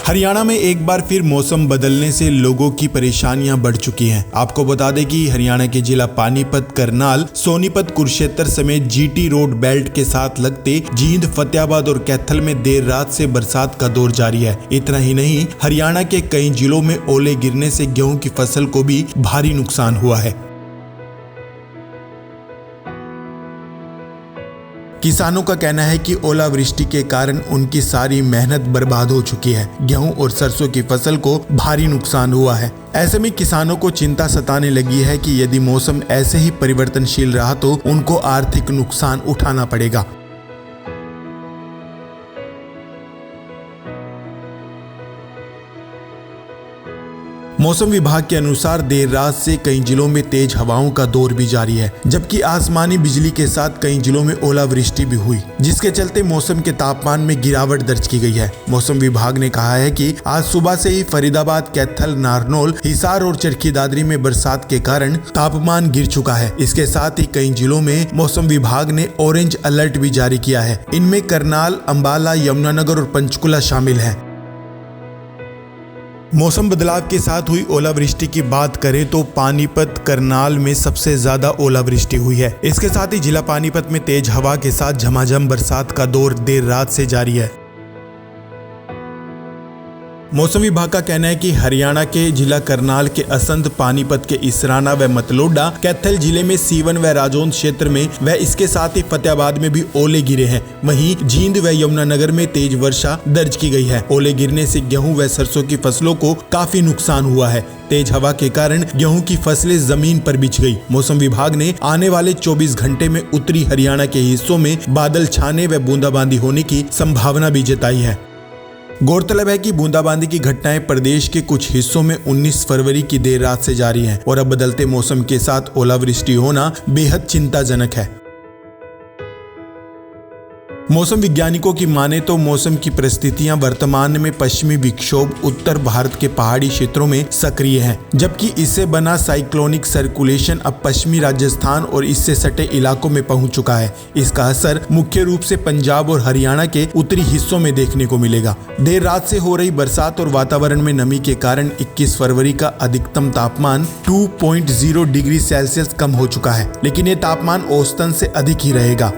हरियाणा में एक बार फिर मौसम बदलने से लोगों की परेशानियां बढ़ चुकी हैं। आपको बता दें कि हरियाणा के जिला पानीपत, करनाल, सोनीपत, कुरुक्षेत्र समेत जीटी रोड बेल्ट के साथ लगते जींद, फतेहाबाद और कैथल में देर रात से बरसात का दौर जारी है। इतना ही नहीं, हरियाणा के कई जिलों में ओले गिरने से गेहूं की फसल को भी भारी नुकसान हुआ है। किसानों का कहना है कि ओलावृष्टि के कारण उनकी सारी मेहनत बर्बाद हो चुकी है। गेहूं और सरसों की फसल को भारी नुकसान हुआ है। ऐसे में किसानों को चिंता सताने लगी है कि यदि मौसम ऐसे ही परिवर्तनशील रहा तो उनको आर्थिक नुकसान उठाना पड़ेगा। मौसम विभाग के अनुसार देर रात से कई जिलों में तेज हवाओं का दौर भी जारी है, जबकि आसमानी बिजली के साथ कई जिलों में ओलावृष्टि भी हुई, जिसके चलते मौसम के तापमान में गिरावट दर्ज की गई है। मौसम विभाग ने कहा है कि आज सुबह से ही फरीदाबाद, कैथल, नारनौल, हिसार और चरखी दादरी में बरसात के कारण तापमान गिर चुका है। इसके साथ ही कई जिलों में मौसम विभाग ने ऑरेंज अलर्ट भी जारी किया है। इनमें करनाल, अंबाला, यमुनानगर और पंचकुला शामिल है। मौसम बदलाव के साथ हुई ओलावृष्टि की बात करें तो पानीपत, करनाल में सबसे ज्यादा ओलावृष्टि हुई है। इसके साथ ही जिला पानीपत में तेज हवा के साथ झमाझम बरसात का दौर देर रात से जारी है। मौसम विभाग का कहना है कि हरियाणा के जिला करनाल के असंध, पानीपत के इसराना व मतलोडा, कैथल जिले में सीवन व राजौंद क्षेत्र में व इसके साथ ही फतेहाबाद में भी ओले गिरे हैं। वहीं जींद व यमुनानगर में तेज वर्षा दर्ज की गई है। ओले गिरने से गेहूं व सरसों की फसलों को काफी नुकसान हुआ है। तेज हवा के कारण गेहूं की फसलें जमीन पर बिछ गई। मौसम विभाग ने आने वाले 24 घंटे में उत्तरी हरियाणा के हिस्सों में बादल छाने व बूंदाबांदी होने की संभावना भी जताई है। गौरतलब है कि बूंदाबांदी की घटनाएं प्रदेश के कुछ हिस्सों में 19 फरवरी की देर रात से जारी हैं और अब बदलते मौसम के साथ ओलावृष्टि होना बेहद चिंताजनक है। मौसम वैज्ञानिकों की माने तो मौसम की परिस्थितियां वर्तमान में पश्चिमी विक्षोभ उत्तर भारत के पहाड़ी क्षेत्रों में सक्रिय है, जबकि इससे बना साइक्लोनिक सर्कुलेशन अब पश्चिमी राजस्थान और इससे सटे इलाकों में पहुंच चुका है। इसका असर मुख्य रूप से पंजाब और हरियाणा के उत्तरी हिस्सों में देखने को मिलेगा। देर रात से हो रही बरसात और वातावरण में नमी के कारण 21 फरवरी का अधिकतम तापमान 2.0 डिग्री सेल्सियस कम हो चुका है, लेकिन ये तापमान औसतन से अधिक ही रहेगा।